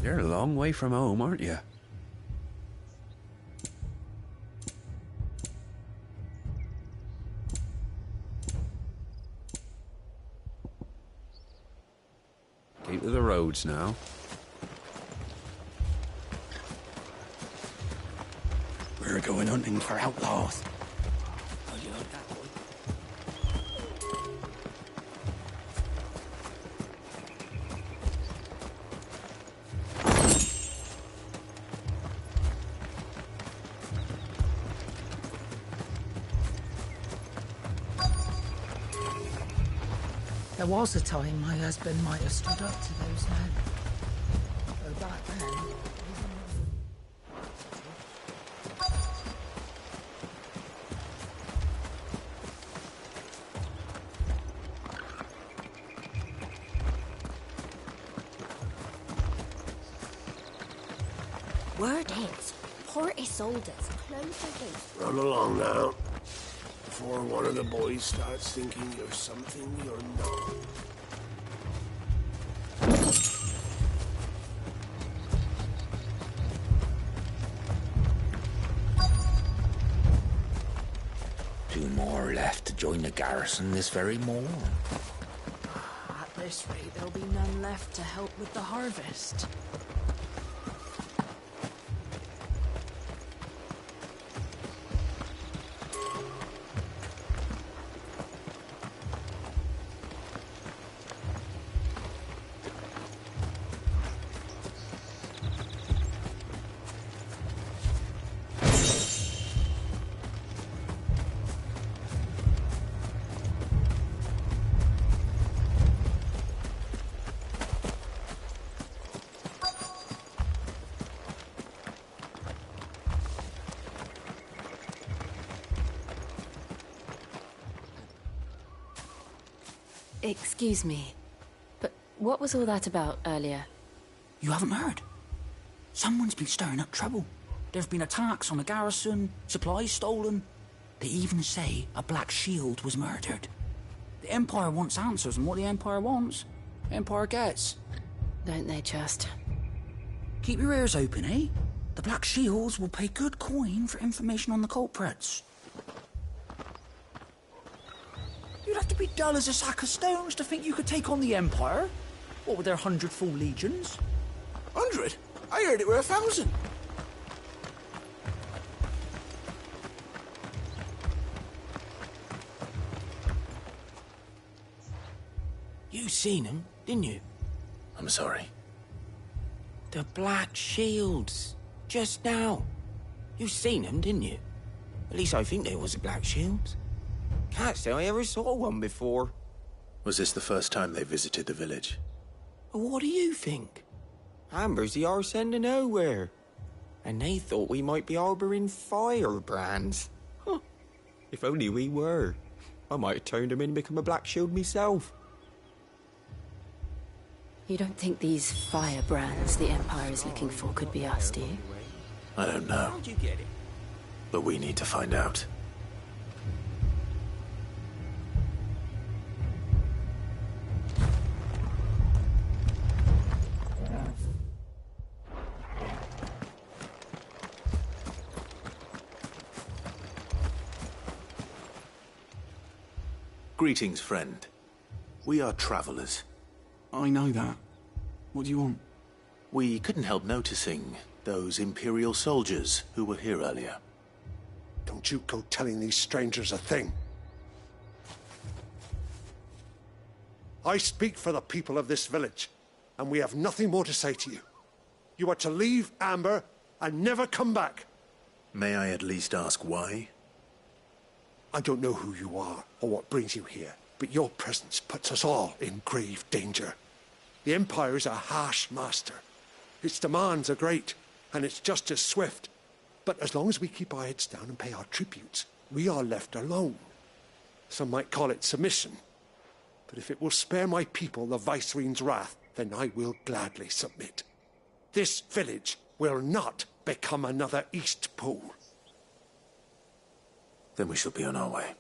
You're a long way from home, aren't you? Keep to the roads now. We're going hunting for outlaws. There was a time my husband might have stood up to those men. Though back then... Word is, Port Isolde's closed their gates. Run along now, before one of the boys starts thinking you're something you're not. Two more left to join the garrison this very morning. At this rate, there'll be none left to help with the harvest. Excuse me, but what was all that about earlier? You haven't heard? Someone's been stirring up trouble. There have been attacks on the garrison, supplies stolen. They even say a Black Shield was murdered. The Empire wants answers, and what the Empire wants, the Empire gets. Don't they just? Keep your ears open, eh? The Black Shields will pay good coin for information on the culprits. You'd have to be dull as a sack of stones to think you could take on the Empire. What with their 100 full legions? 100? I heard it were 1,000. You seen them, didn't you? I'm sorry. The Black Shields. Just now. You seen them, didn't you? At least I think there was a Black Shields. Can't say I ever saw one before. Was this the first time they visited the village? What do you think? Amber's the arse end of nowhere. And they thought we might be harbouring firebrands. Huh. If only we were. I might have turned them in and become a Black Shield myself. You don't think these firebrands the Empire is looking for could be us, do you? I don't know. How'd you get it? But we need to find out. Greetings, friend. We are travelers. I know that. What do you want? We couldn't help noticing those Imperial soldiers who were here earlier. Don't you go telling these strangers a thing. I speak for the people of this village, and we have nothing more to say to you. You are to leave Amber and never come back. May I at least ask why? I don't know who you are or what brings you here, but your presence puts us all in grave danger. The Empire is a harsh master. Its demands are great, and its justice swift. But as long as we keep our heads down and pay our tributes, we are left alone. Some might call it submission. But if it will spare my people the Viceroy's wrath, then I will gladly submit. This village will not become another Eastpool. Then we shall be on our way.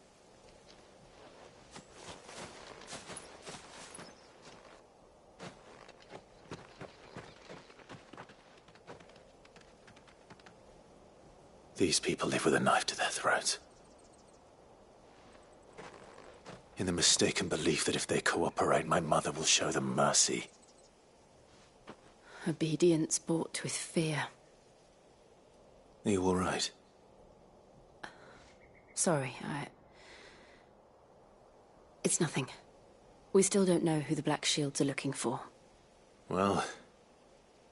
These people live with a knife to their throats. In the mistaken belief that if they cooperate, my mother will show them mercy. Obedience bought with fear. Are you all right? Sorry, It's nothing. We still don't know who the Black Shields are looking for. Well,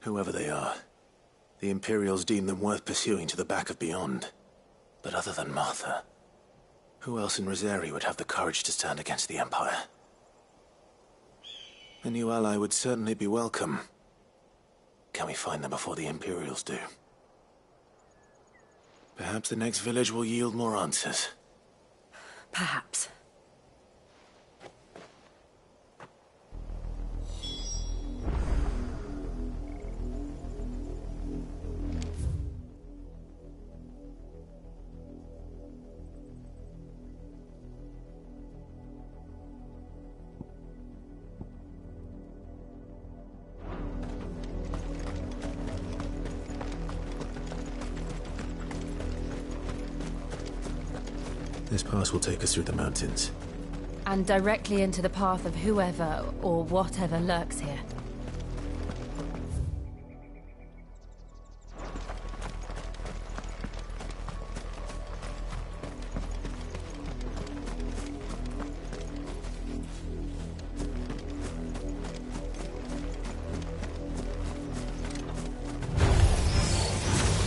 whoever they are, the Imperials deem them worth pursuing to the back of beyond. But other than Martha, who else in Rosari would have the courage to stand against the Empire? A new ally would certainly be welcome. Can we find them before the Imperials do? Perhaps the next village will yield more answers. Perhaps. This pass will take us through the mountains. And directly into the path of whoever or whatever lurks here.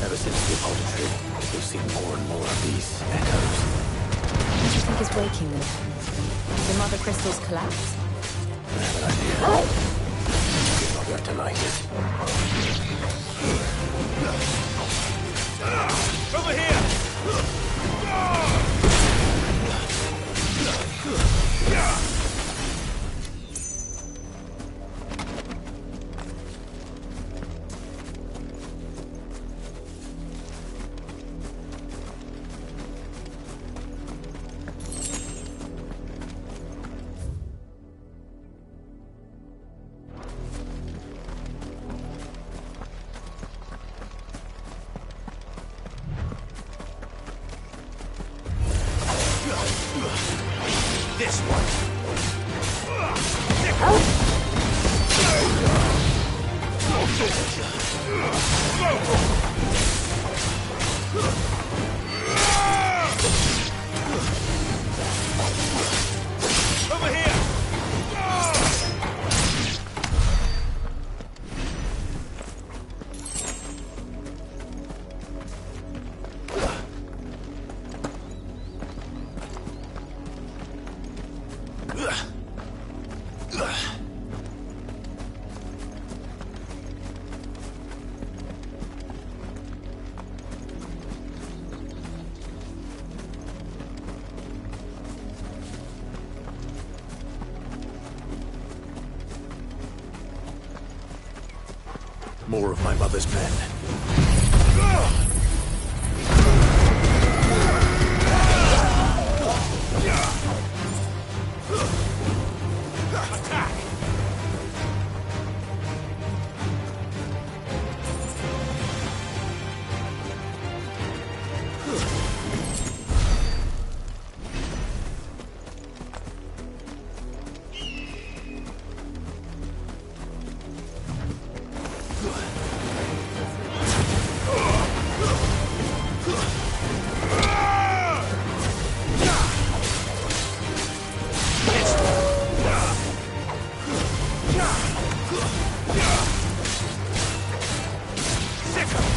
Ever since the apothecary, we've seen more and more of these echoes. What do you think is waking them? The mother crystals collapse? I have an idea. You're not going to like it. Over here! This one. Over here. More of my mother's men. Attack! Attack!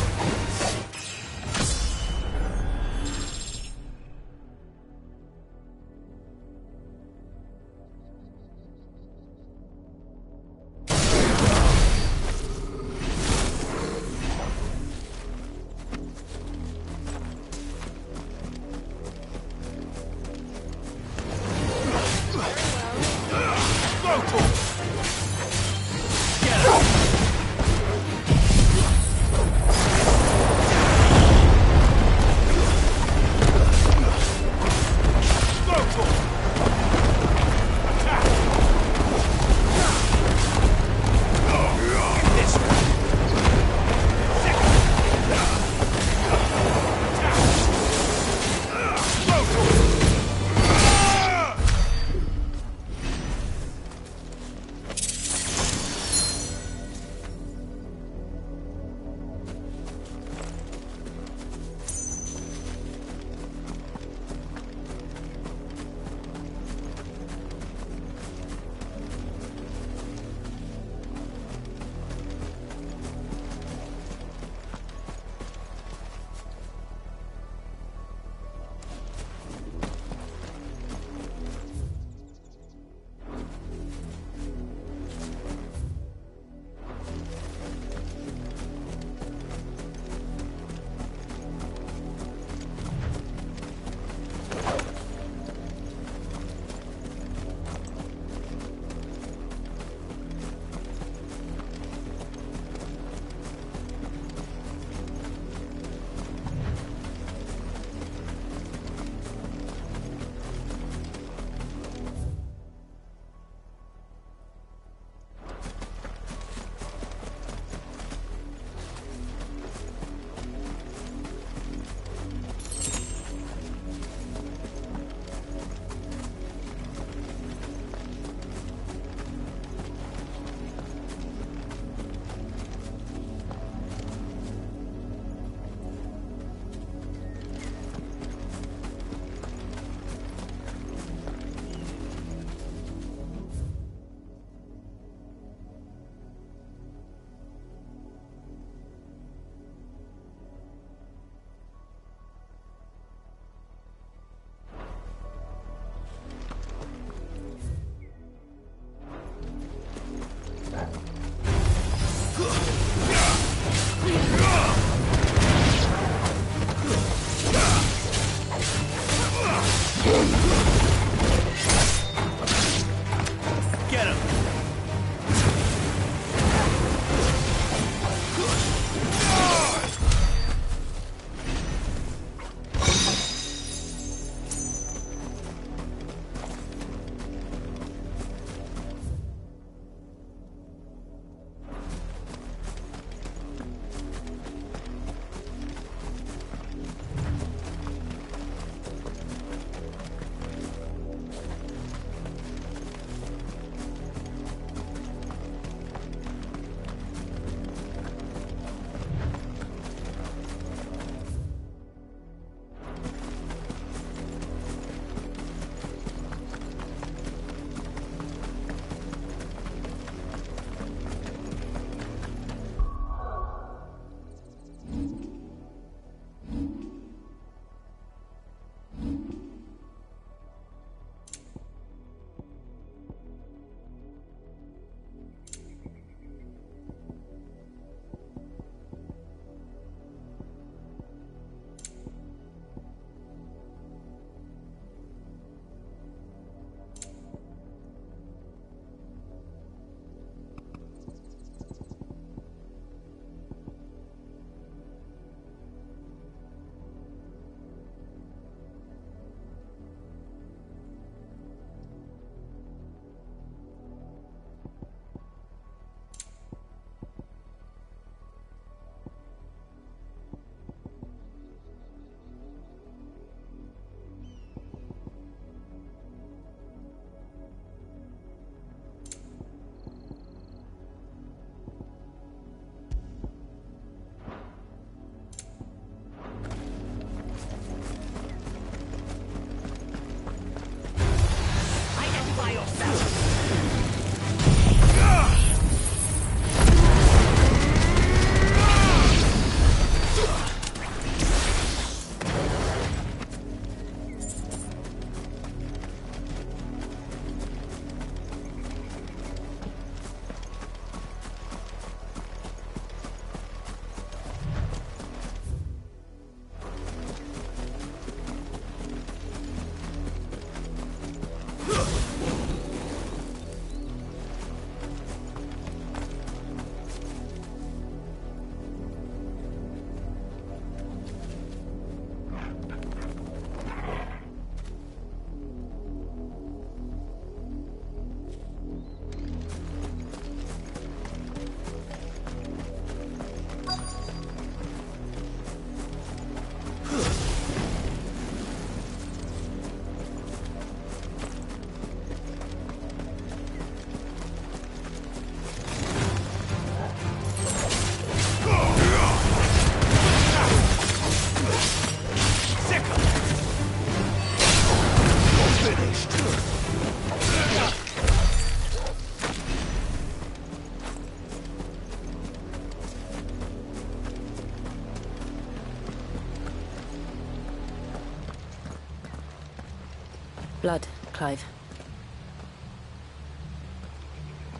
Blood, Clive.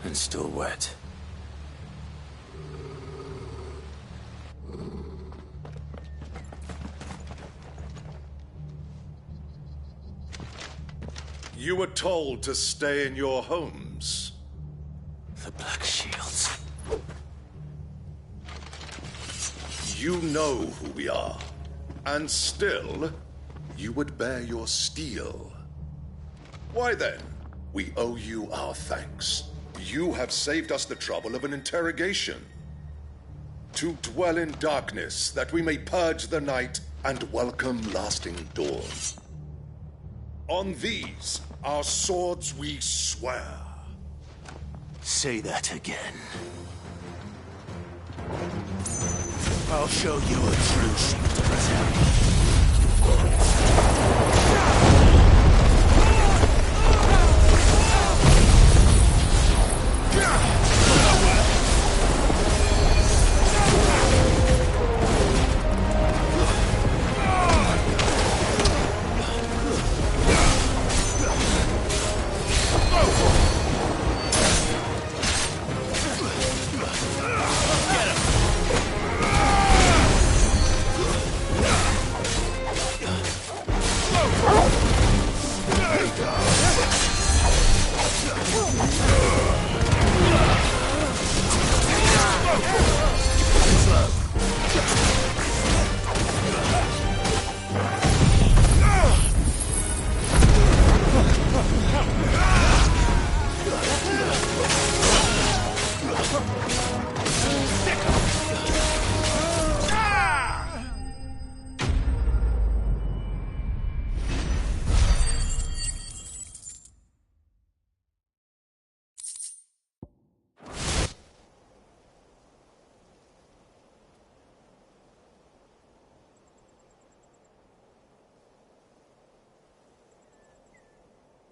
And still wet. You were told to stay in your homes. The Black Shields. You know who we are. And still, you would bear your steel. Why then, we owe you our thanks. You have saved us the trouble of an interrogation. To dwell in darkness, that we may purge the night and welcome lasting dawn. On these, our swords we swear. Say that again. I'll show you a true shield of Rosaria.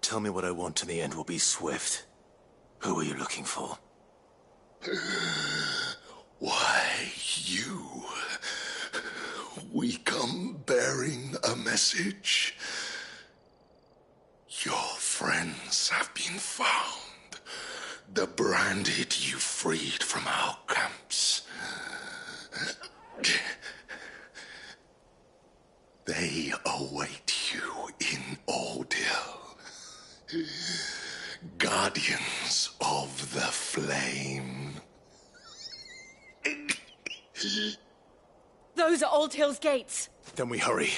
Tell me what I want and the end will be swift. Who are you looking for? Why, you. We come bearing a message. Your friends have been found. The branded you freed from our camps. They await you in Ordeal. Guardians of the Flame. Those are Old Hill's gates. Then we hurry.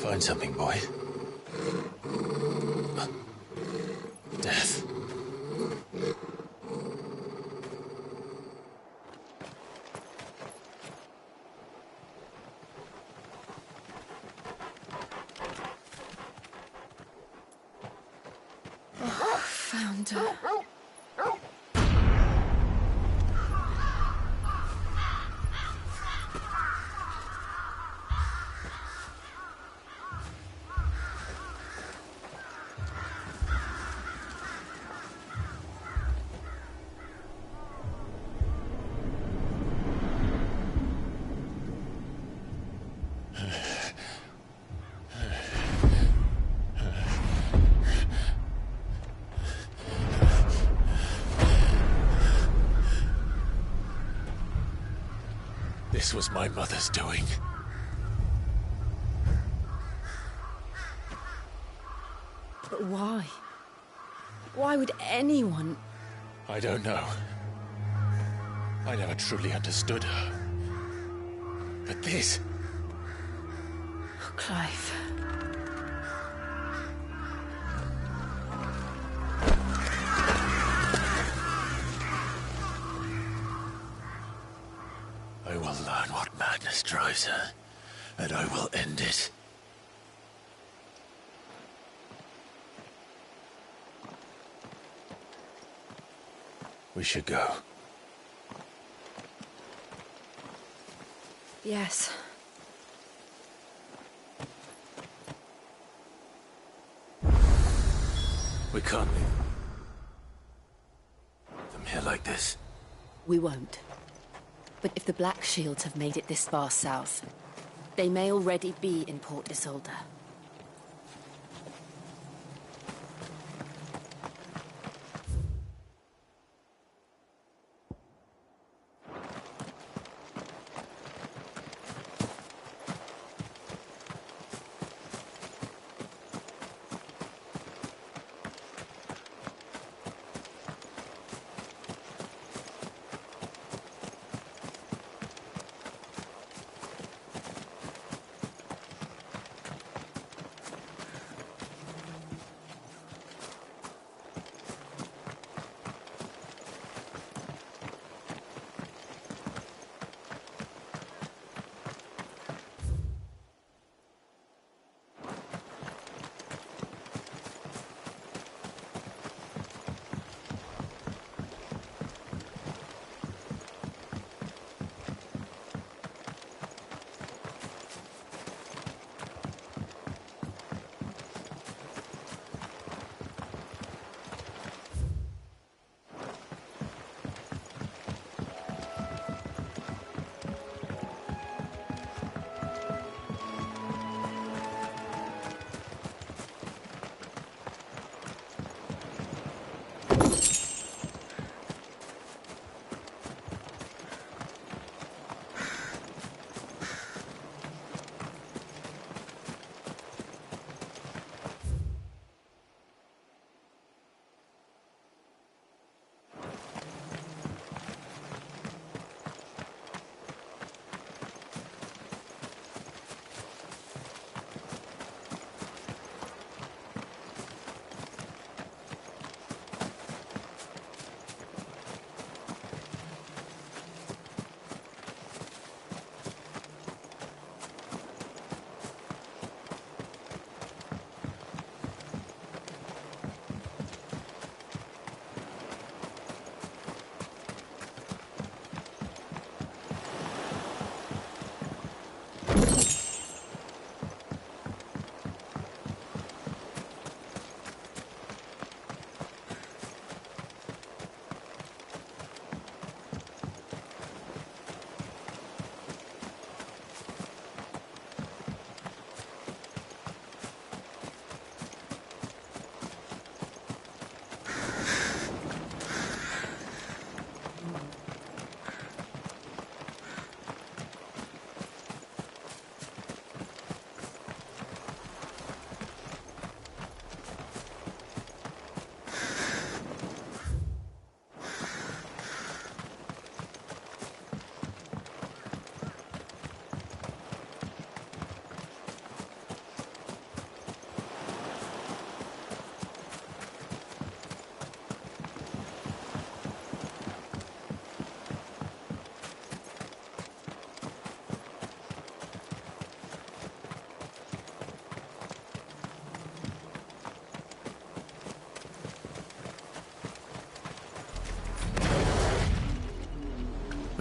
Find something, boy. Death. Found her. This was my mother's doing. But why? Why would anyone... I don't know. I never truly understood her. But this... Oh, Clive. I will learn what madness drives her, and I will end it. We should go. Yes. We can't leave them here like this. We won't. But if the Black Shields have made it this far south, they may already be in Port Isolde.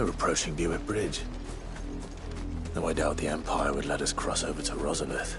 We're approaching Buick Bridge. Though I doubt the Empire would let us cross over to Rosalith.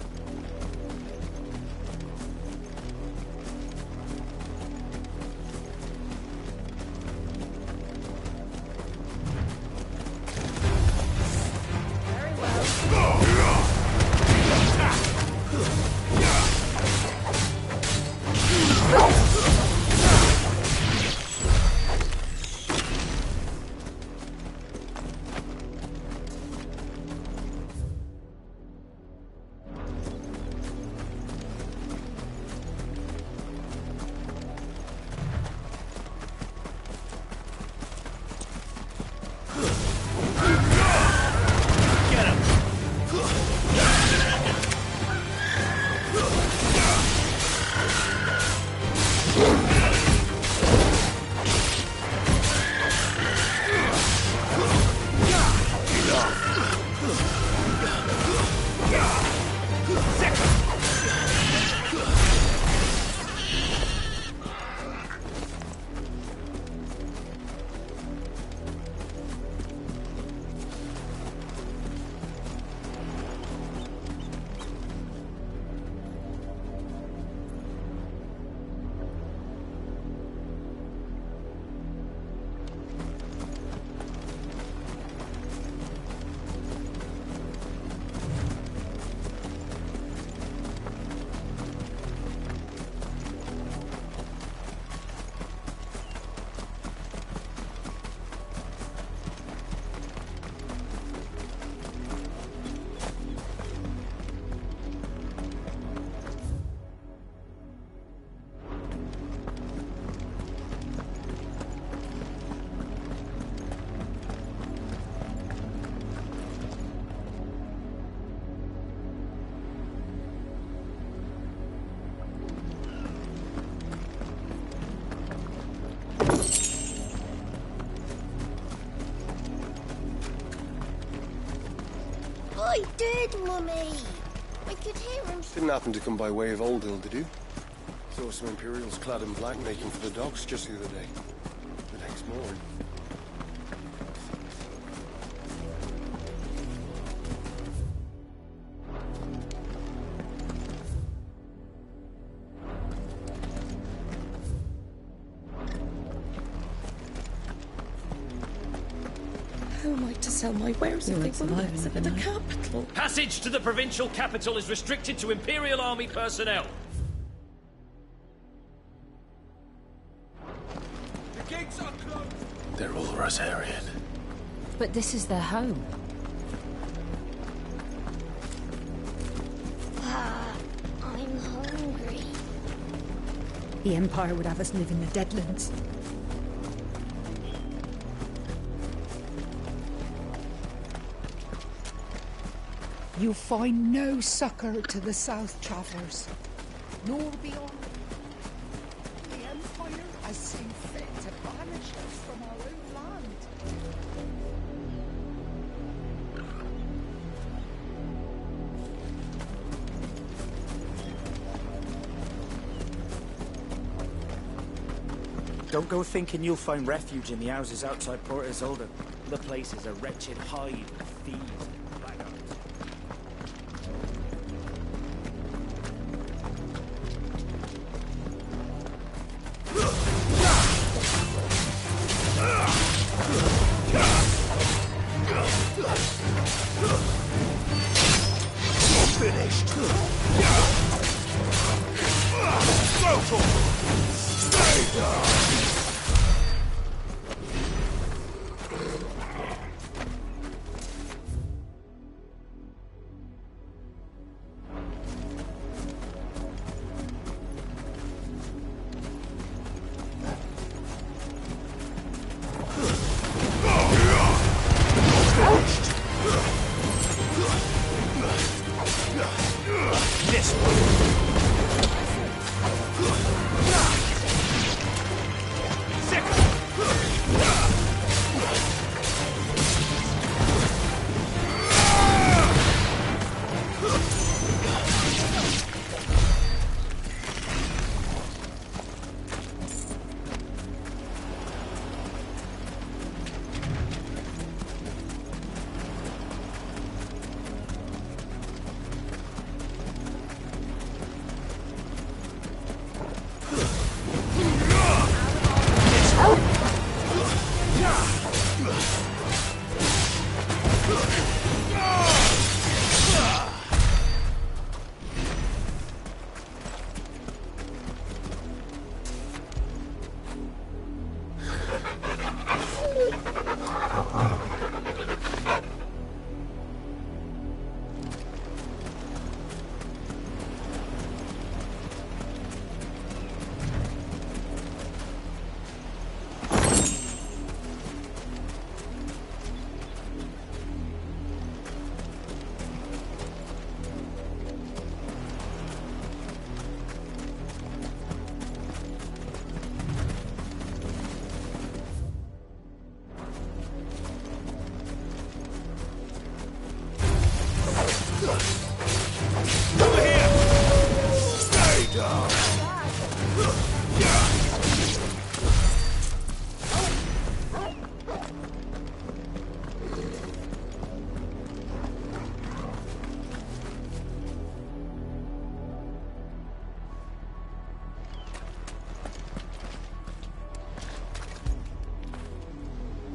I did, Mummy. I could hear him. Didn't happen to come by way of Old Hill, did you? Saw some Imperials clad in black making for the docks just the other day. The next morning. How am I to sell my wares if they won't let us into the capital? Passage to the provincial capital is restricted to Imperial Army personnel. The gates are closed! They're all Rosarian. But this is their home. I'm hungry. The Empire would have us live in the Deadlands. You'll find no succor to the South Travellers, nor beyond. The Empire has seen fit to banish us from our own land. Don't go thinking you'll find refuge in the houses outside Port Isolde. The place is a wretched hive of thieves and blackguards. Finished. Stay down. This one.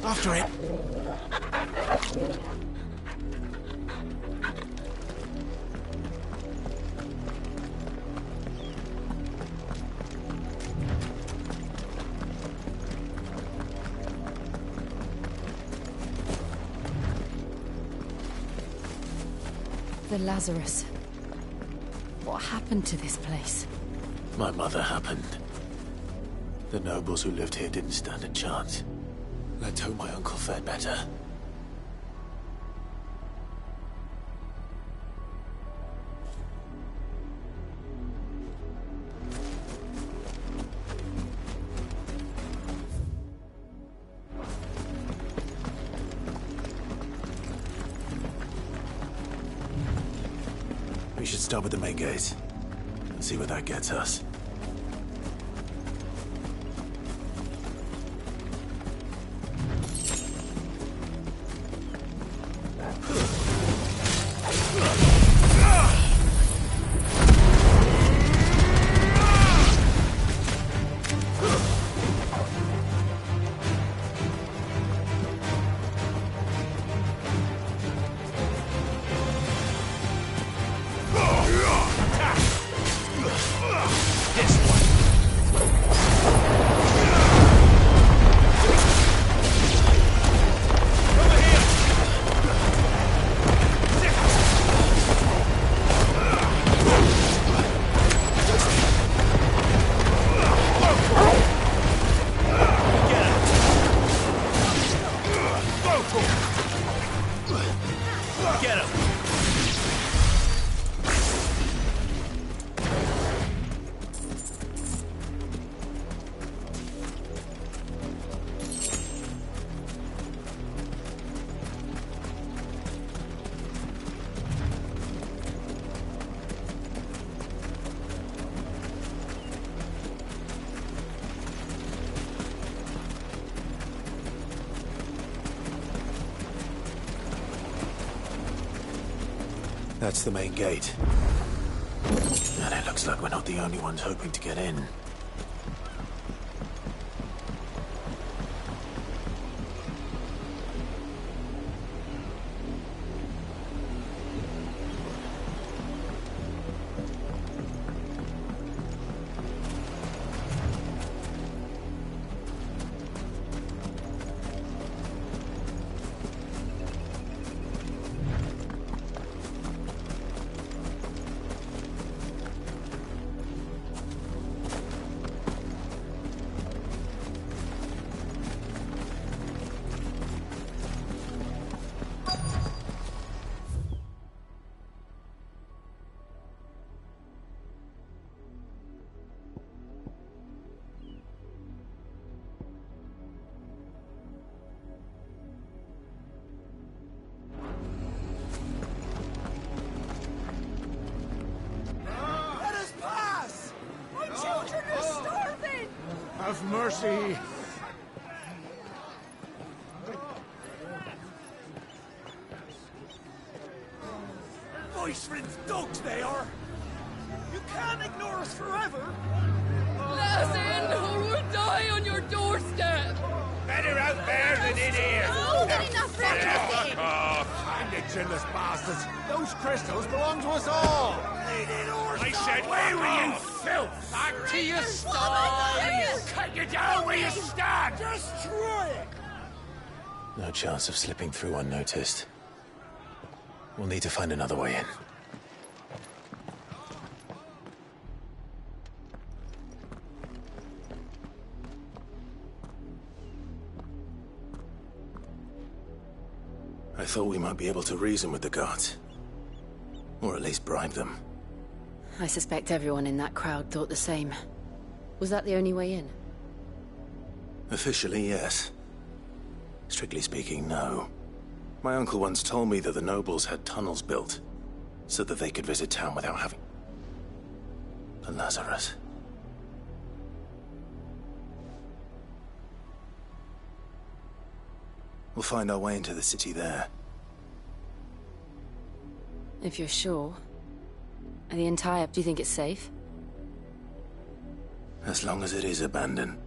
After it. The Lazarus. What happened to this place? My mother happened. The nobles who lived here didn't stand a chance. Let's hope my uncle fared better. We should start with the main gate. And see where that gets us. That's the main gate. And it looks like we're not the only ones hoping to get in. Have mercy. Voice-rinsed dogs they are. You can't ignore us forever. Let us in, or we'll die on your doorstep. Better out there than in here. Oh, good enough, Fuck off. Find the chinless bastards. Those crystals belong to us all. I said, away with you, filth! Back to your sties! Cut you down where you stand! Destroy it! No chance of slipping through unnoticed. We'll need to find another way in. I thought we might be able to reason with the guards. Or at least bribe them. I suspect everyone in that crowd thought the same. Was that the only way in? Officially, yes. Strictly speaking, no. My uncle once told me that the nobles had tunnels built, so that they could visit town without having... the Lazarus. We'll find our way into the city there. If you're sure. And the entire... Do you think it's safe? As long as it is abandoned.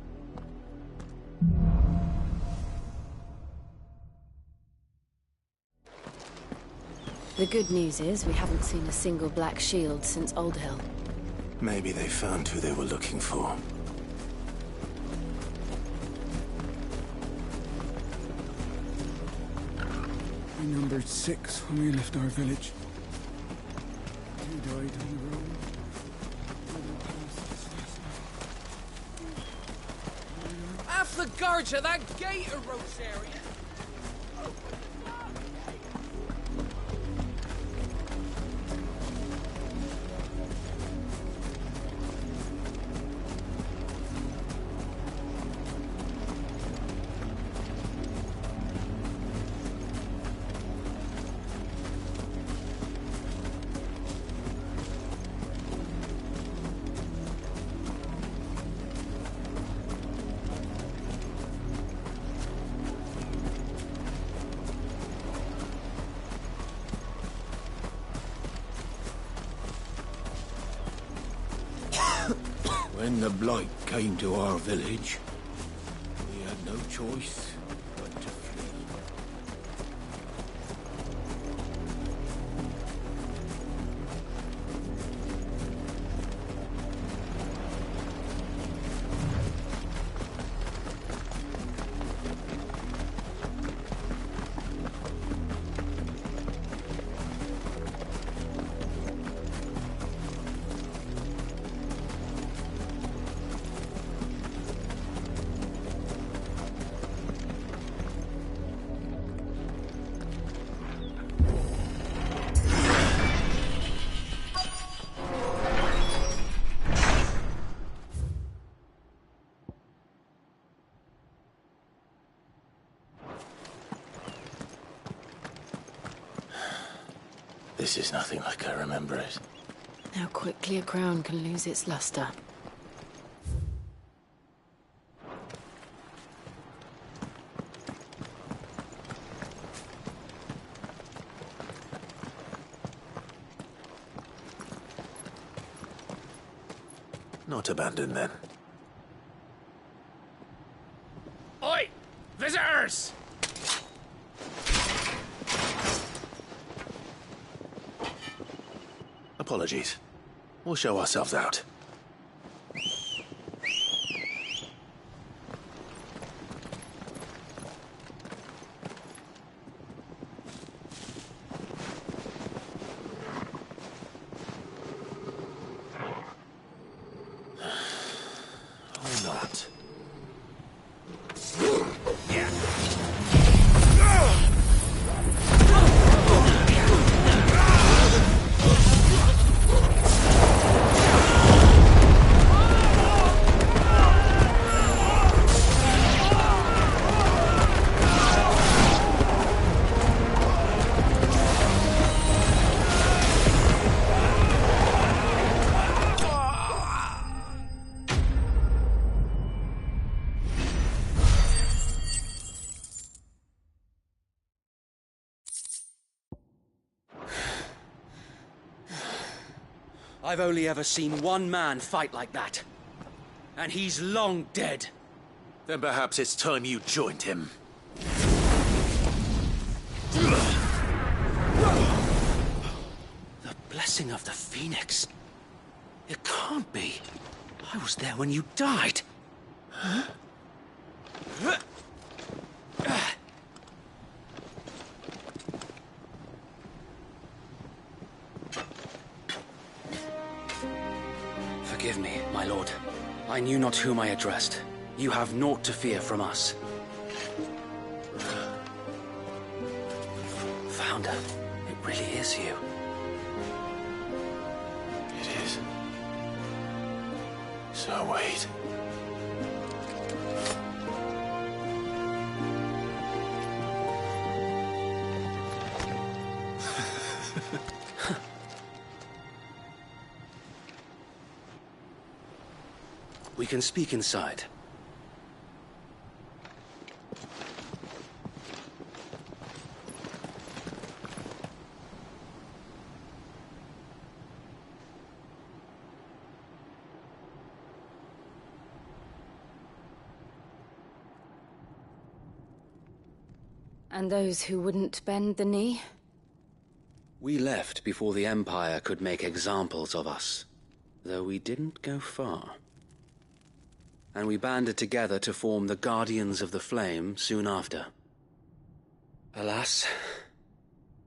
The good news is we haven't seen a single black shield since Old Hill. Maybe they found who they were looking for. We numbered 6 when we left our village. 2 died on the road. Half the guards of that gate are Rose area. When the Blight came to our village, we had no choice but to flee. This is nothing like I remember it. How quickly a crown can lose its luster. Not abandoned, then. Oi! Visitors! Apologies. We'll show ourselves out. Or not. I've only ever seen one man fight like that. And he's long dead. Then perhaps it's time you joined him. The blessing of the Phoenix. It can't be. I was there when you died. Huh? Forgive me, my lord. I knew not whom I addressed. You have naught to fear from us. Founder, it really is you. It is. So wait. We can speak inside. And those who wouldn't bend the knee? We left before the Empire could make examples of us, though we didn't go far. And we banded together to form the Guardians of the Flame soon after. Alas,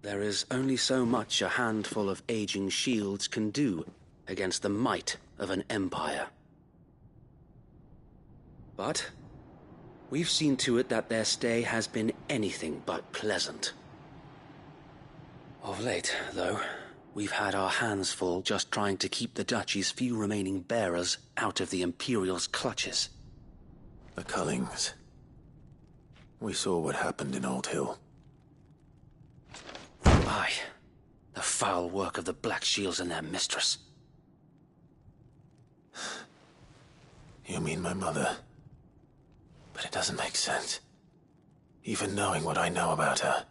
there is only so much a handful of aging shields can do against the might of an empire. But we've seen to it that their stay has been anything but pleasant. Of late, though, we've had our hands full just trying to keep the Duchy's few remaining bearers out of the Imperial's clutches. The Cullings. We saw what happened in Old Hill. Aye. The foul work of the Black Shields and their mistress. You mean my mother? But it doesn't make sense. Even knowing what I know about her.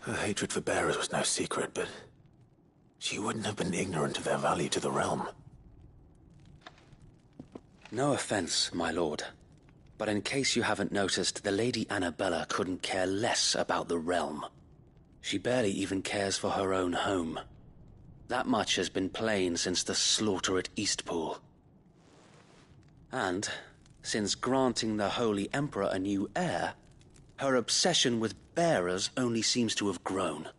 Her hatred for bearers was no secret, but she wouldn't have been ignorant of their value to the realm. No offense, my lord. But in case you haven't noticed, the Lady Annabella couldn't care less about the realm. She barely even cares for her own home. That much has been plain since the slaughter at Eastpool. And, since granting the Holy Emperor a new heir, her obsession with bearers only seems to have grown.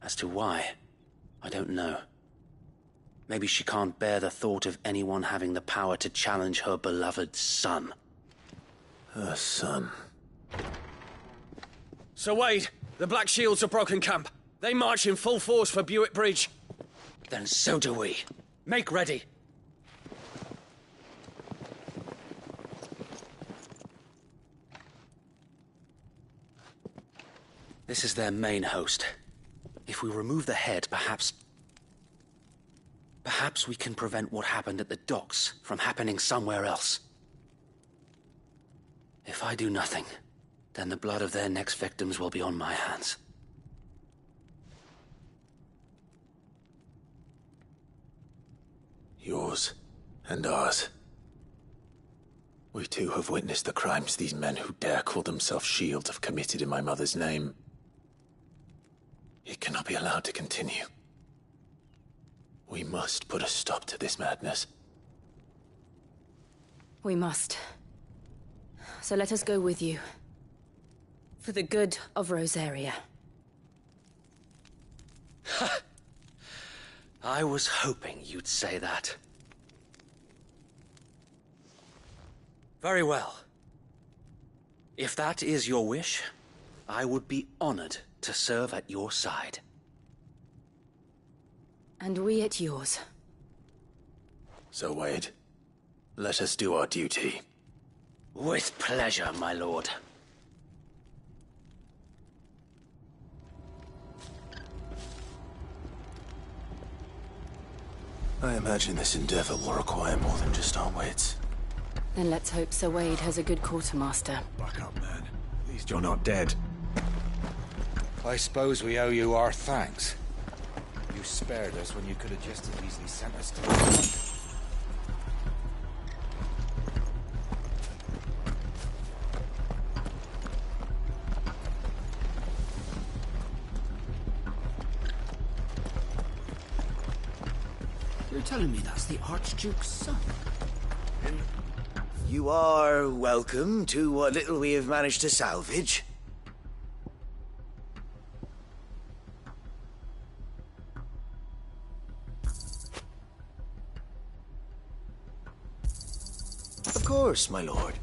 As to why, I don't know. Maybe she can't bear the thought of anyone having the power to challenge her beloved son. Her son. Sir Wade, the Black Shields have broken camp. They march in full force for Buick Bridge. Then so do we. Make ready. This is their main host. If we remove the head, perhaps we can prevent what happened at the docks from happening somewhere else. If I do nothing, then the blood of their next victims will be on my hands. Yours and ours. We too have witnessed the crimes these men who dare call themselves shields have committed in my mother's name. It cannot be allowed to continue. We must put a stop to this madness. We must. So let us go with you. For the good of Rosaria. I was hoping you'd say that. Very well. If that is your wish, I would be honored to serve at your side. And we at yours. So, Wade, let us do our duty. With pleasure, my lord. I imagine this endeavor will require more than just our wits. Then let's hope Sir Wade has a good quartermaster. Back up, man. At least you're not dead. I suppose we owe you our thanks. You spared us when you could have just as easily sent us to... You're telling me that's the Archduke's son? You are welcome to what little we have managed to salvage. Of course, my lord.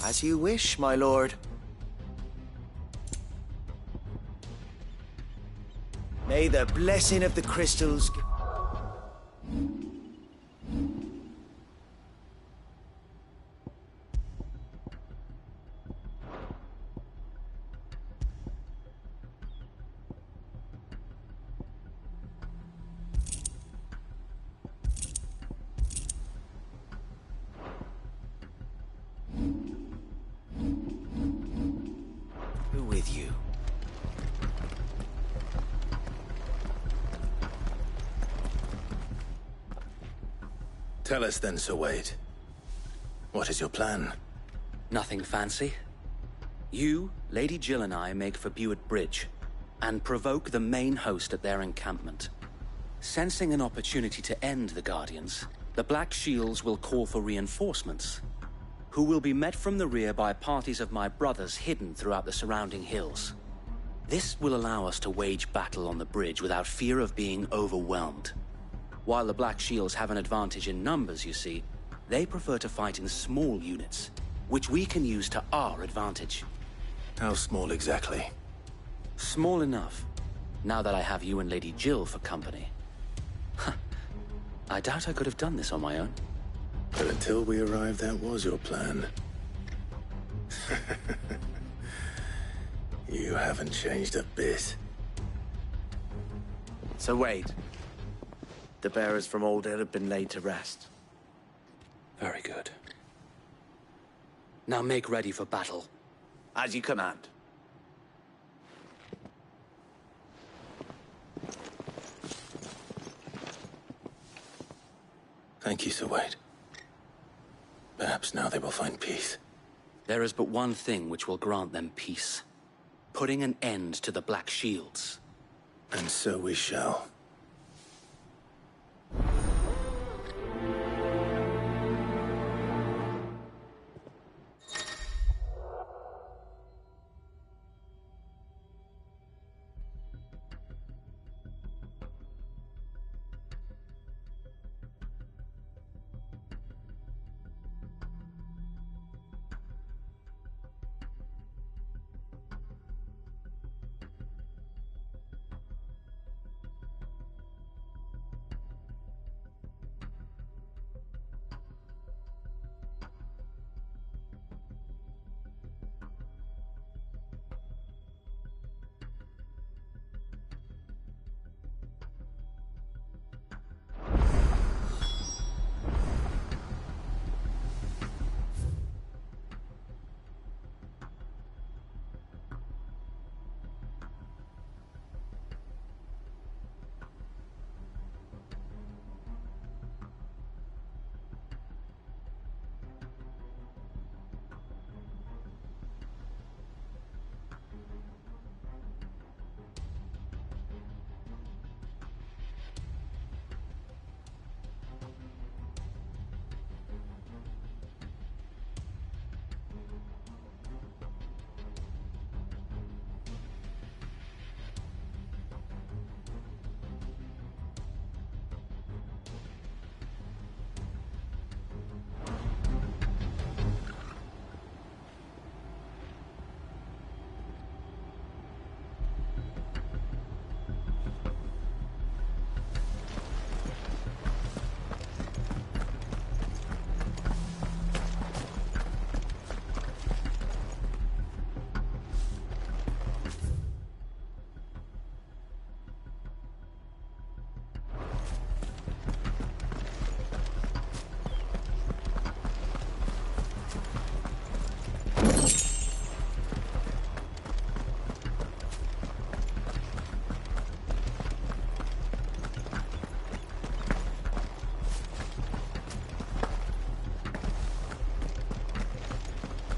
As you wish, my lord. May the blessing of the crystals... with you. Tell us then, Sir Wade. What is your plan? Nothing fancy. You, Lady Jill and I make for Buick Bridge, and provoke the main host at their encampment. Sensing an opportunity to end the Guardians, the Black Shields will call for reinforcements, who will be met from the rear by parties of my brothers hidden throughout the surrounding hills. This will allow us to wage battle on the bridge without fear of being overwhelmed. While the Black Shields have an advantage in numbers, you see, they prefer to fight in small units, which we can use to our advantage. How small exactly? Small enough, now that I have you and Lady Jill for company. I doubt I could have done this on my own. But until we arrived, that was your plan. You haven't changed a bit. So wait. The bearers from Old Hill have been laid to rest. Very good. Now make ready for battle. As you command. Thank you, Sir Wade. Perhaps now they will find peace. There is but one thing which will grant them peace. Putting an end to the Black Shields. And so we shall.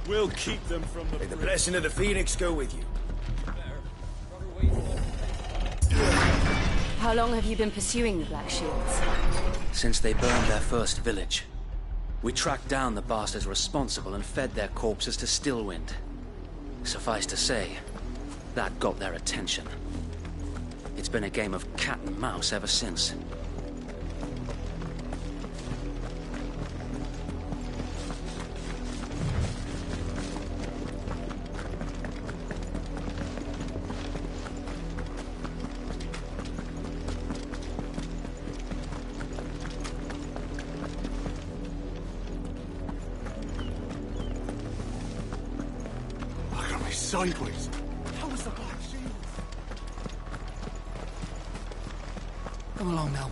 We'll keep them from the... May the blessing of the Phoenix go with you. How long have you been pursuing the Black Shields? Since they burned their first village. We tracked down the bastards responsible and fed their corpses to Stillwind. Suffice to say, that got their attention. It's been a game of cat and mouse ever since. Sideways. How was the Black Shield? Come along now.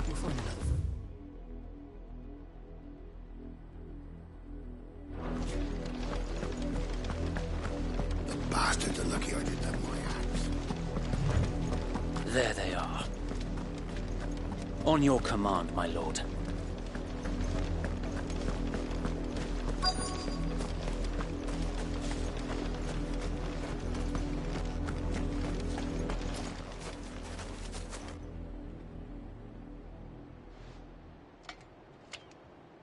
You'll find it out. The bastards are lucky I didn't have my axe. There they are. On your command, my lord.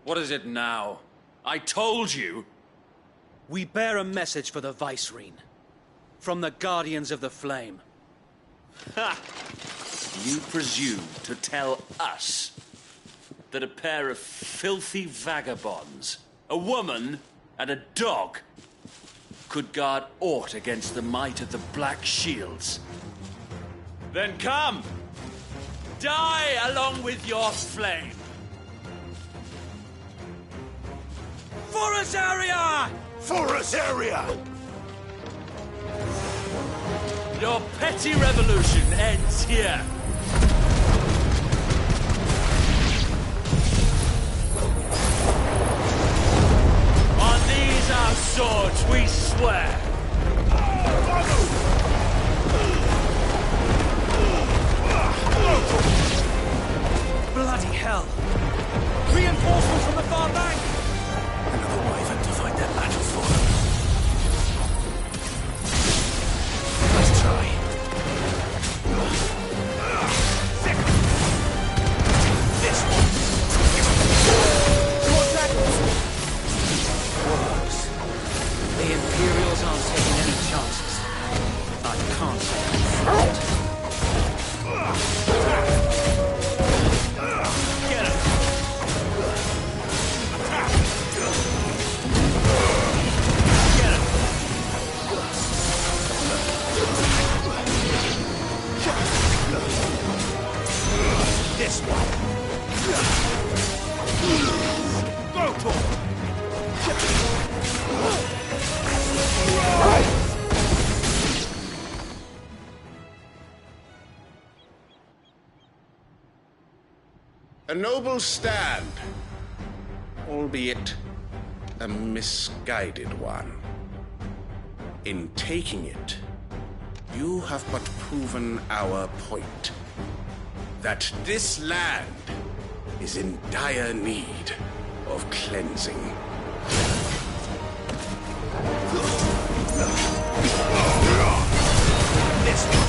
What is it now? I told you! We bear a message for the Vicereine. From the Guardians of the Flame. Ha! You presume to tell us that a pair of filthy vagabonds, a woman and a dog, could guard aught against the might of the Black Shields? Then come! Die along with your flame! For us area! For us area! Your petty revolution ends here. On these our swords we swear. Bloody hell! Reinforcements from the far bank! Another wyvern to fight their battle for. Let's try. This one. Works. The Imperials aren't taking any chances. I can't say I'm for it. Get him. Get him. This one. Go for it. A noble stand, albeit a misguided one. In taking it, you have but proven our point. That this land is in dire need of cleansing. This one.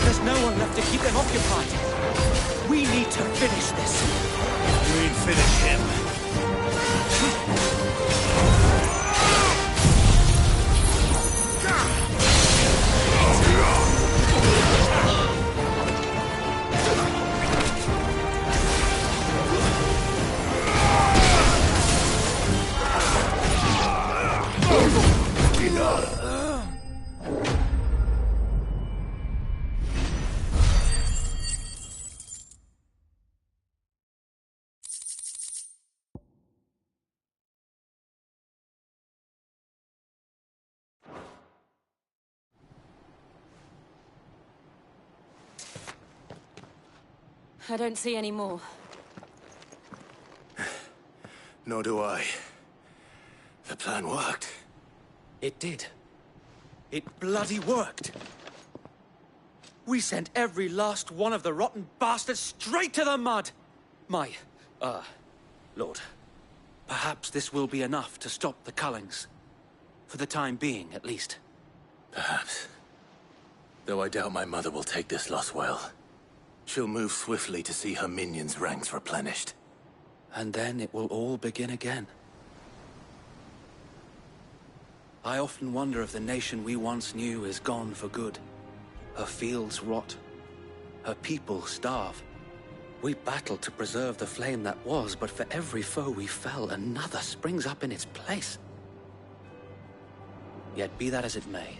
There's no one left to keep them occupied. We need to finish this. We'd finish him. I don't see any more. Nor do I. The plan worked. It did. It bloody worked. We sent every last one of the rotten bastards straight to the mud! My, Lord, perhaps this will be enough to stop the Cullings. For the time being, at least. Perhaps. Though I doubt my mother will take this loss well. She'll move swiftly to see her minions' ranks replenished. And then it will all begin again. I often wonder if the nation we once knew is gone for good. Her fields rot. Her people starve. We battled to preserve the flame that was, but for every foe we fell, another springs up in its place. Yet be that as it may,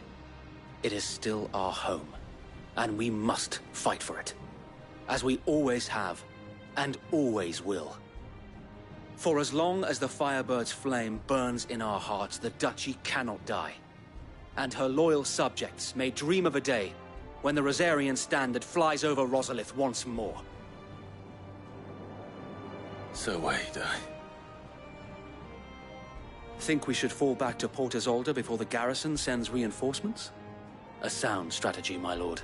it is still our home, and we must fight for it. As we always have, and always will. For as long as the Firebird's flame burns in our hearts, the Duchy cannot die. And her loyal subjects may dream of a day when the Rosarian standard flies over Rosalith once more. So wait, Think we should fall back to Port Isolde before the garrison sends reinforcements? A sound strategy, my lord.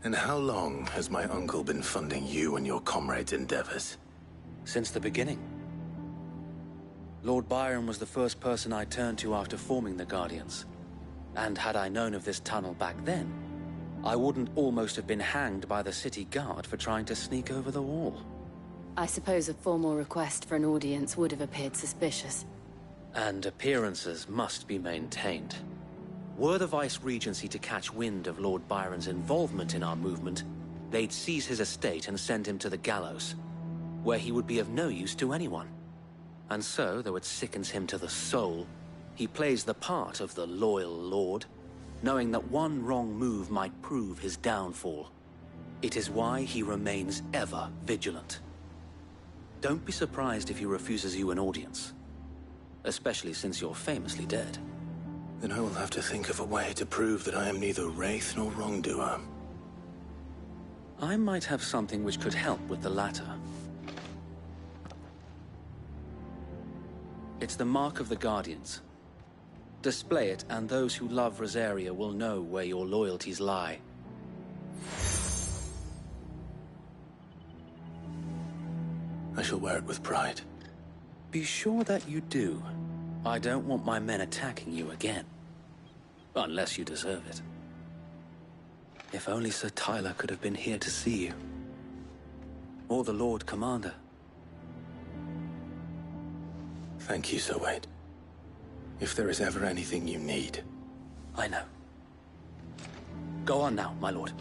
And how long has my uncle been funding you and your comrades' endeavors? Since the beginning. Lord Byron was the first person I turned to after forming the Guardians. And had I known of this tunnel back then, I wouldn't almost have been hanged by the city guard for trying to sneak over the wall. I suppose a formal request for an audience would have appeared suspicious. And appearances must be maintained. Were the Vice-Regency to catch wind of Lord Byron's involvement in our movement, they'd seize his estate and send him to the gallows, where he would be of no use to anyone. And so, though it sickens him to the soul, he plays the part of the loyal lord, knowing that one wrong move might prove his downfall. It is why he remains ever vigilant. Don't be surprised if he refuses you an audience, especially since you're famously dead. Then I will have to think of a way to prove that I am neither wraith nor wrongdoer. I might have something which could help with the latter. It's the mark of the Guardians. Display it, and those who love Rosaria will know where your loyalties lie. I shall wear it with pride. Be sure that you do. I don't want my men attacking you again. Unless you deserve it. If only Sir Tyler could have been here to see you. Or the Lord Commander. Thank you, Sir Wade. If there is ever anything you need. I know. Go on now, my lord.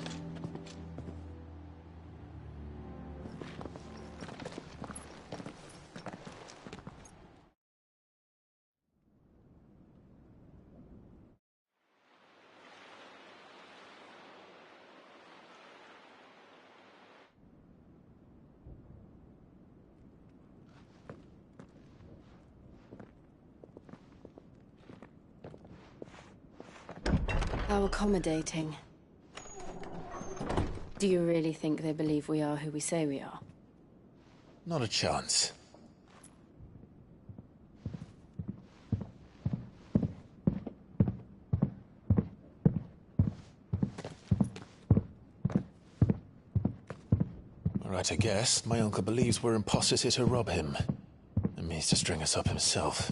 How accommodating. Do you really think they believe we are who we say we are? Not a chance. All right, I guess. My uncle believes we're imposters here to rob him. And means to string us up himself.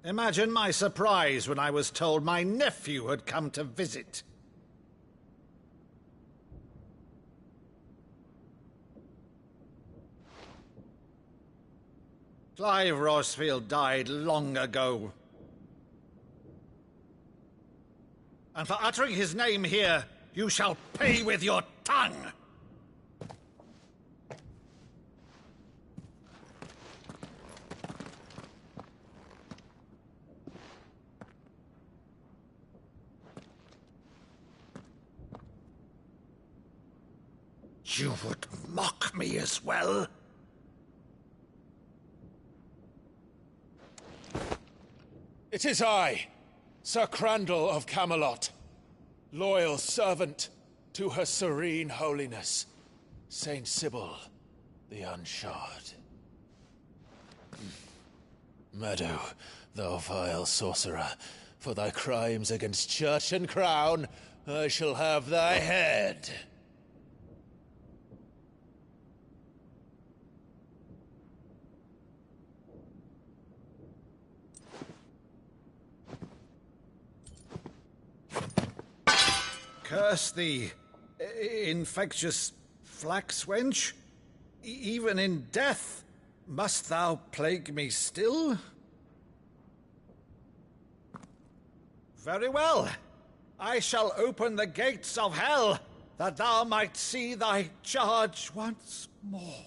Imagine my surprise when I was told my nephew had come to visit. Clive Rosfield died long ago. And for uttering his name here, you shall pay with your tongue! You would mock me as well? It is I, Sir Crandall of Camelot, loyal servant to Her Serene Holiness, Saint Sybil the Unshod. Meadow, thou vile sorcerer, for thy crimes against church and crown, I shall have thy head. Curse thee, infectious flax wench. Even in death, must thou plague me still? Very well. I shall open the gates of hell, that thou might see thy charge once more.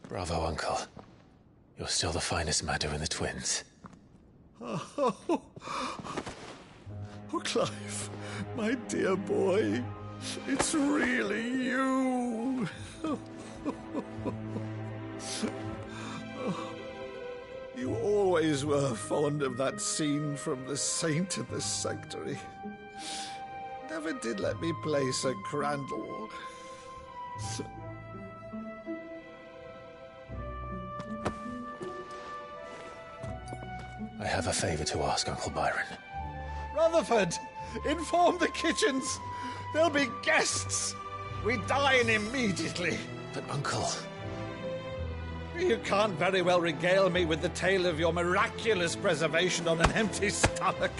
Bravo, Uncle. You're still the finest Maddo in the twins. Oh, Clive, my dear boy, it's really you. You always always were fond of that scene from The Saint and the Sanctuary. Never did let me play Sir Crandall. I have a favor to ask, Uncle Byron. Rutherford, inform the kitchens. There'll be guests. We dine immediately. But, Uncle... You can't very well regale me with the tale of your miraculous preservation on an empty stomach.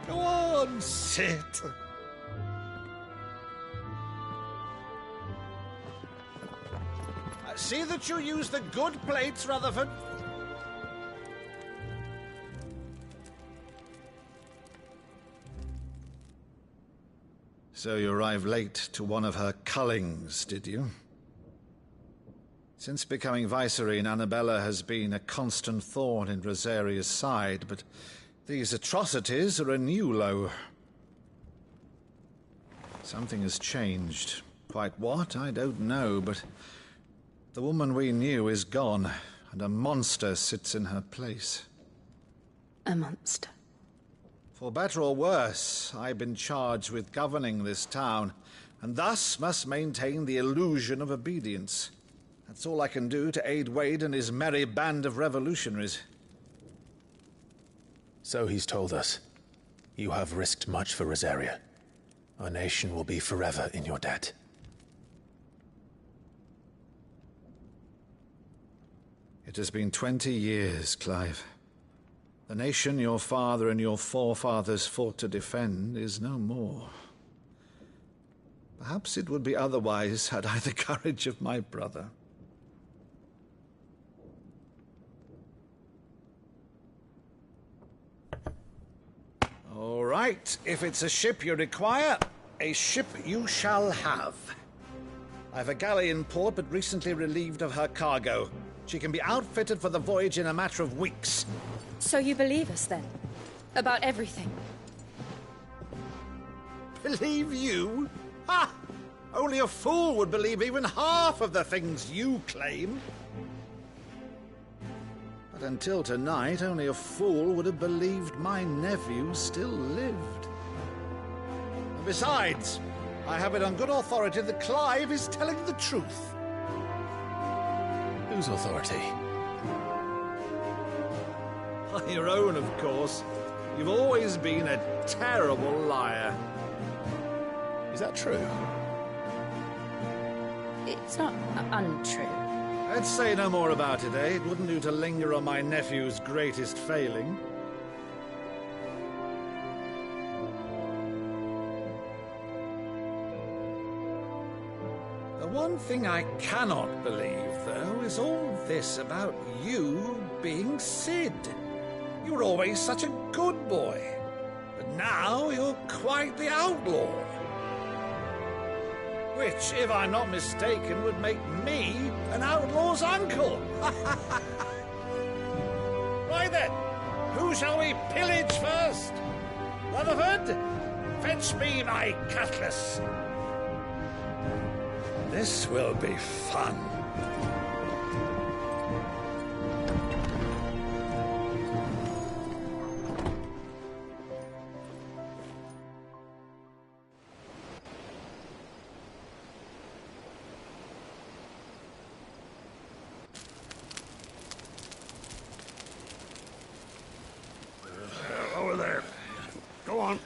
Go on, sit. See that you use the good plates, Rutherford. So you arrived late to one of her cullings, did you? Since becoming Vicereine, Annabella has been a constant thorn in Rosaria's side, but these atrocities are a new low. Something has changed. Quite what, I don't know, but the woman we knew is gone, and a monster sits in her place. A monster? For better or worse, I've been charged with governing this town, and thus must maintain the illusion of obedience. That's all I can do to aid Wade and his merry band of revolutionaries. So he's told us. You have risked much for Rosaria. Our nation will be forever in your debt. It has been 20 years, Clive. The nation your father and your forefathers fought to defend is no more. Perhaps it would be otherwise had I the courage of my brother. All right, if it's a ship you require, a ship you shall have. I've a galley in port, but recently relieved of her cargo. She can be outfitted for the voyage in a matter of weeks. So you believe us, then? About everything? Believe you? Ha! Only a fool would believe even half of the things you claim. But until tonight, only a fool would have believed my nephew still lived. And besides, I have it on good authority that Clive is telling the truth. Whose authority? Your own, of course. You've always been a terrible liar. Is that true? It's not untrue. Let's say no more about it, eh? It wouldn't do to linger on my nephew's greatest failing. The one thing I cannot believe, though, is all this about you being Sid. You were always such a good boy, but now you're quite the outlaw. Which, if I'm not mistaken, would make me an outlaw's uncle. Right then, who shall we pillage first? Rutherford, fetch me my cutlass. This will be fun. Over there. Go on.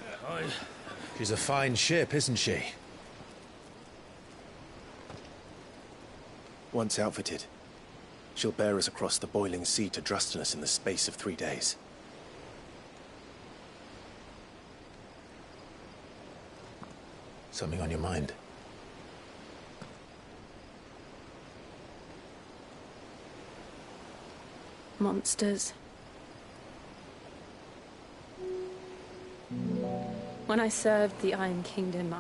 She's a fine ship, isn't she? Once outfitted, she'll bear us across the boiling sea to Drustinus in the space of 3 days. Something on your mind? Monsters. When I served the Iron Kingdom,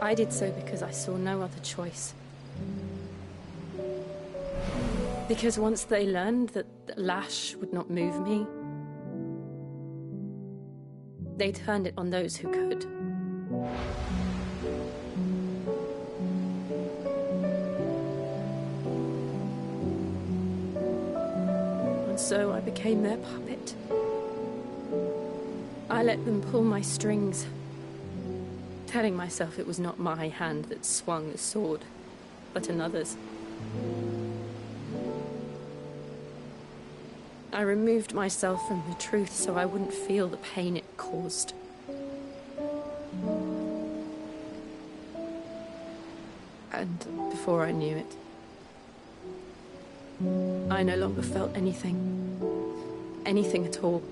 I did so because I saw no other choice. Because once they learned that the lash would not move me, they turned it on those who could. so I became their puppet. I let them pull my strings, telling myself it was not my hand that swung the sword, but another's. I removed myself from the truth so I wouldn't feel the pain it caused. And before I knew it, I no longer felt anything. Anything at all.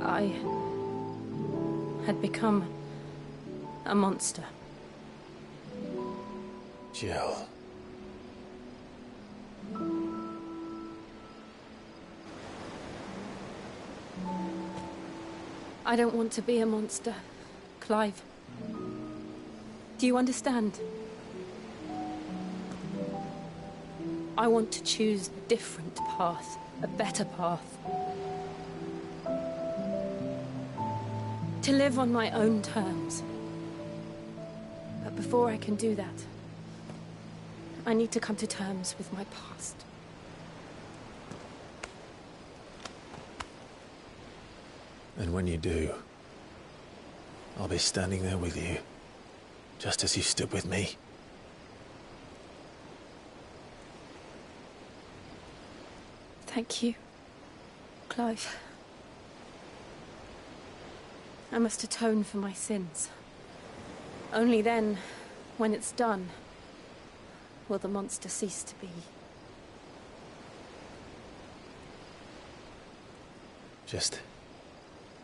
I had become a monster. Jill. I don't want to be a monster, Clive. Do you understand? I want to choose a different path, a better path. To live on my own terms. But before I can do that, I need to come to terms with my past. And when you do, I'll be standing there with you, just as you stood with me. Thank you, Clive. I must atone for my sins. Only then, when it's done, will the monster cease to be. Just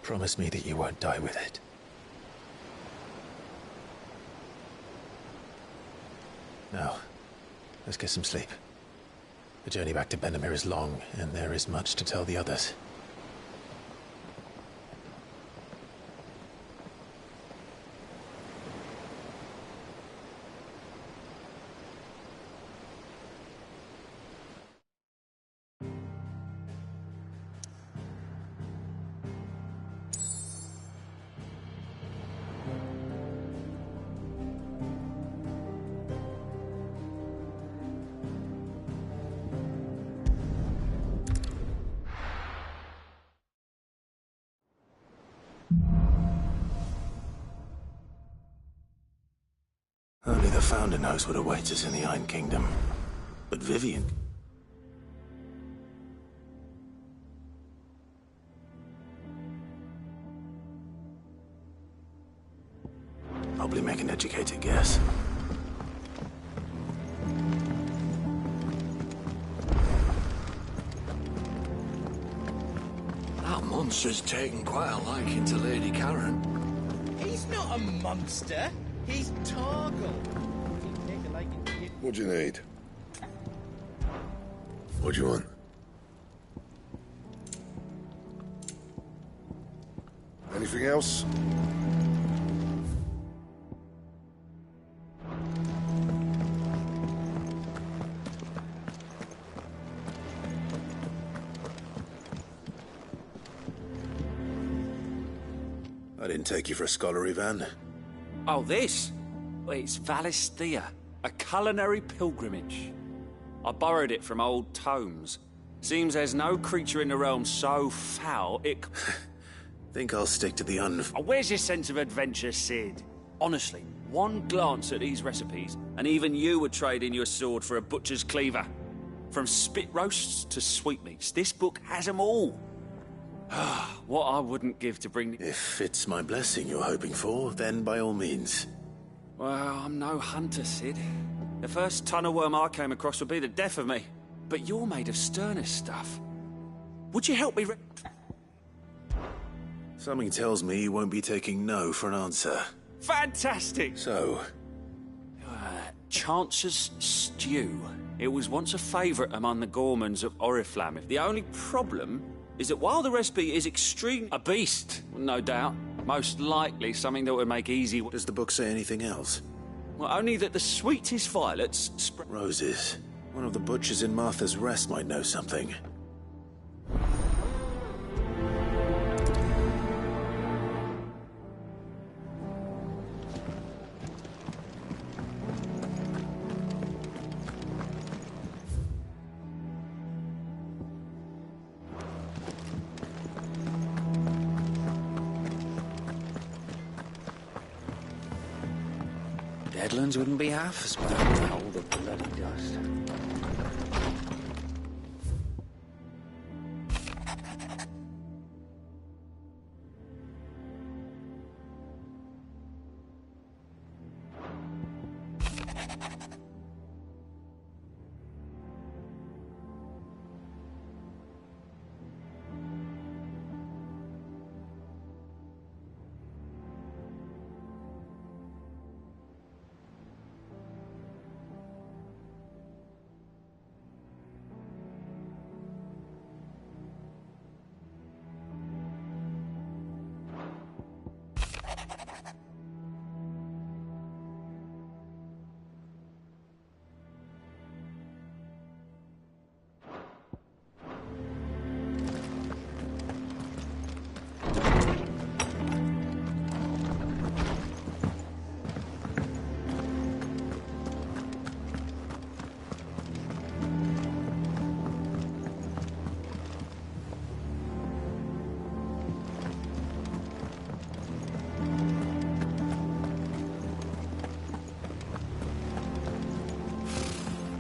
promise me that you won't die with it. Now, let's get some sleep. The journey back to Benamir is long, and there is much to tell the others. Only the Founder knows what awaits us in the Iron Kingdom. But Vivian... Probably make an educated guess. That monster's taken quite a liking to Lady Karen. He's not a monster. He's Targle. What do you need? What do you want? Anything else? I didn't take you for a scholar, Van. Oh, this? Well, it's Valisthea, a culinary pilgrimage. I borrowed it from old tomes. Seems there's no creature in the realm so foul it... Think I'll stick to the Oh, where's your sense of adventure, Sid? Honestly, one glance at these recipes, and even you would trade in your sword for a butcher's cleaver. From spit roasts to sweetmeats, this book has them all. What I wouldn't give to bring... If it's my blessing you're hoping for, then by all means. Well, I'm no hunter, Sid. The first ton of worm I came across would be the death of me. But you're made of sterner stuff. Would you help me Something tells me you won't be taking no for an answer. Fantastic! So? Chance's Stew. It was once a favourite among the Gormans of Oriflamme. The only problem is that while the recipe is extreme... A beast, no doubt. Most likely something that would make easy... Does the book say anything else? Well, only that the sweetest violets... Roses. One of the butchers in Martha's Rest might know something. Deadlands wouldn't be half as bad with all the bloody dust.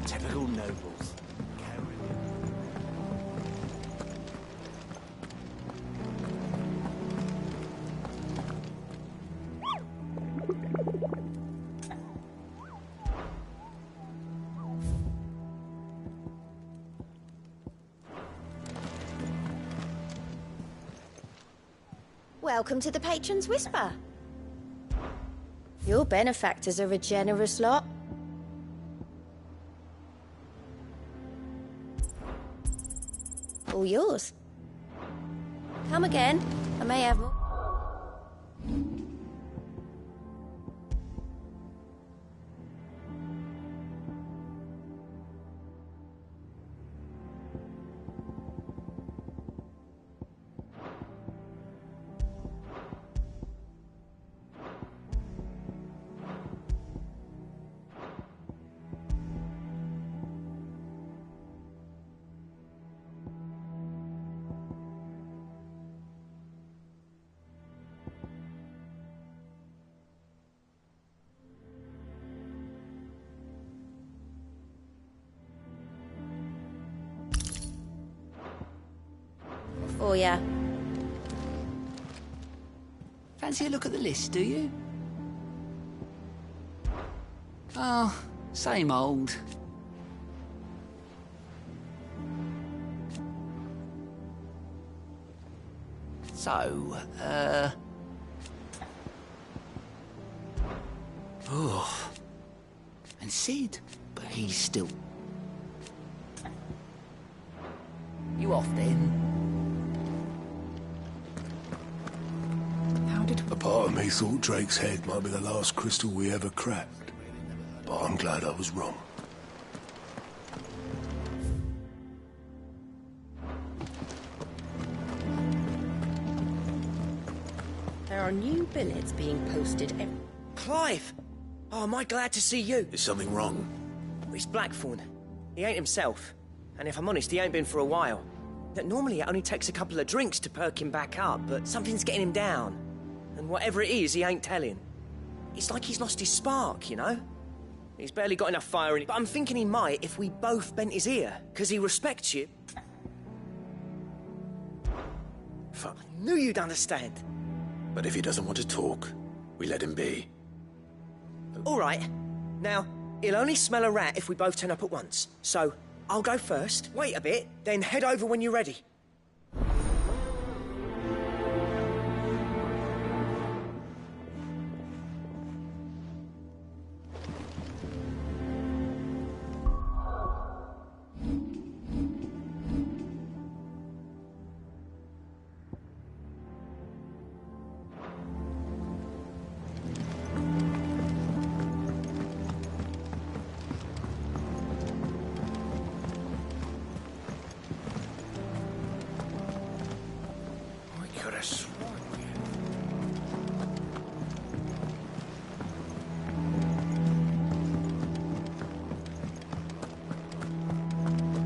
Typical nobles. Welcome to the Patron's Whisper. Your benefactors are a generous lot. All yours. Come again. I may have more. For ya. Fancy a look at the list, do you? Oh, same old. So, oh. And Sid, but he's still... You off then? A part of me thought Drake's head might be the last crystal we ever cracked. But I'm glad I was wrong. There are new billets being posted every... Clive! Oh, am I glad to see you? Is something wrong? It's Blackthorn. He ain't himself. And if I'm honest, he ain't been for a while. Normally it only takes a couple of drinks to perk him back up, but something's getting him down. And whatever it is, he ain't telling. It's like he's lost his spark, you know? He's barely got enough fire in it, but I'm thinking he might if we both bent his ear, because he respects you. Fuck, I knew you'd understand. But if he doesn't want to talk, we let him be. All right. Now, he'll only smell a rat if we both turn up at once. So, I'll go first, wait a bit, then head over when you're ready.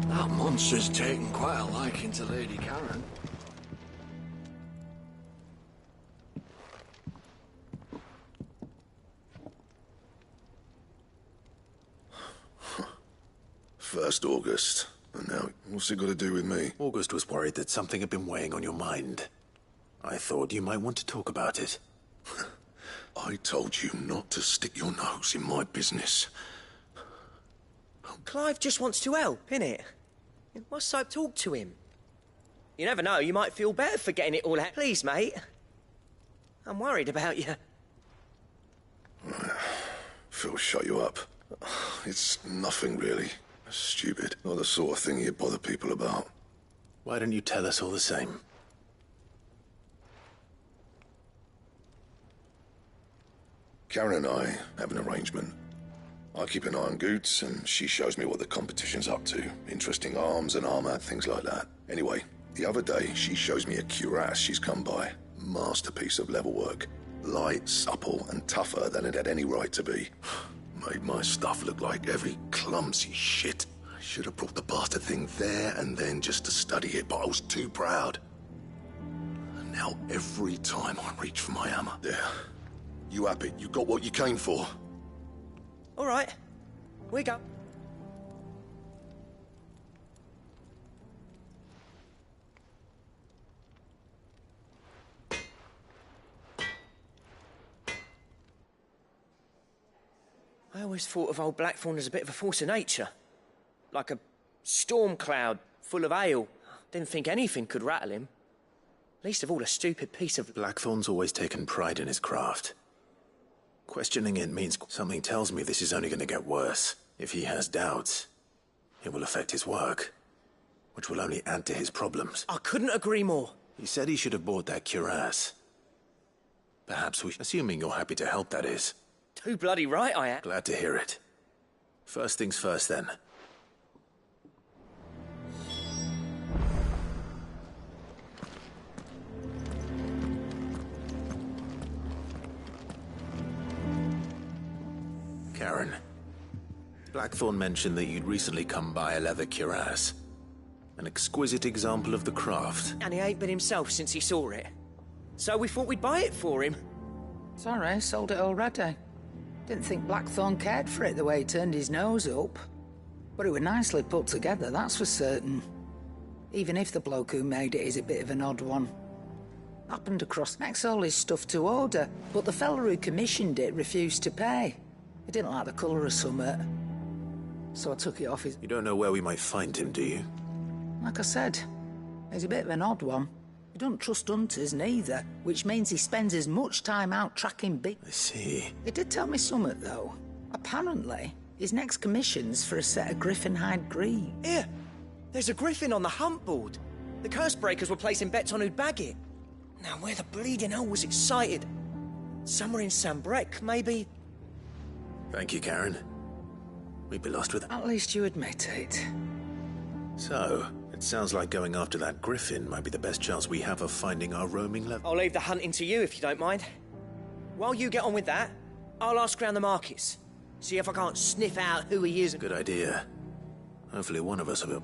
That monster's taken quite a liking to Lady Karen. First August, and now what's it got to do with me? August was worried that something had been weighing on your mind. I thought you might want to talk about it. I told you not to stick your nose in my business. Clive just wants to help, innit? Why Soap talk to him? You never know, you might feel better for getting it all out. Please, mate. I'm worried about you. Phil, shut you up. It's nothing, really. Stupid. Not the sort of thing you bother people about. Why don't you tell us all the same? Karen and I have an arrangement. I keep an eye on Goots, and she shows me what the competition's up to. Interesting arms and armor, things like that. Anyway, the other day, she shows me a cuirass she's come by. Masterpiece of level work. Light, supple, and tougher than it had any right to be. Made my stuff look like heavy, clumsy shit. I should have brought the bastard thing there and then just to study it, but I was too proud. And now every time I reach for my hammer, there. You have it. You got what you came for. All right. We go. I always thought of old Blackthorn as a bit of a force of nature. Like a storm cloud full of hail. Didn't think anything could rattle him. Least of all a stupid piece of... Blackthorn's always taken pride in his craft. Questioning it means something tells me this is only going to get worse. If he has doubts, it will affect his work, which will only add to his problems. I couldn't agree more. He said he should have bought that cuirass. Perhaps we... Assuming you're happy to help, that is. Too bloody right I am. Glad to hear it. First things first, then. Karen, Blackthorn mentioned that you'd recently come by a leather cuirass. An exquisite example of the craft. And he ain't been himself since he saw it. So we thought we'd buy it for him. Sorry, sold it already. Didn't think Blackthorn cared for it the way he turned his nose up. But it was nicely put together, that's for certain. Even if the bloke who made it is a bit of an odd one. Happened across next all his stuff to order, but the fella who commissioned it refused to pay. He didn't like the colour of summit. So I took it off his... You don't know where we might find him, do you? Like I said, he's a bit of an odd one. He doesn't trust hunters neither, which means he spends as much time out tracking big... I see. He did tell me summit, though. Apparently, his next commission's for a set of griffin hide greaves. Here, there's a griffin on the hunt board. The curse breakers were placing bets on who'd bag it. Now, where the bleeding hell was excited? Somewhere in Sambrec, maybe... Thank you, Karen. We'd be lost without... At least you admit it. So, it sounds like going after that griffin might be the best chance we have of finding our roaming level. I'll leave the hunting to you if you don't mind. While you get on with that, I'll ask around the markets. See if I can't sniff out who he is. Good idea. Hopefully one of us will...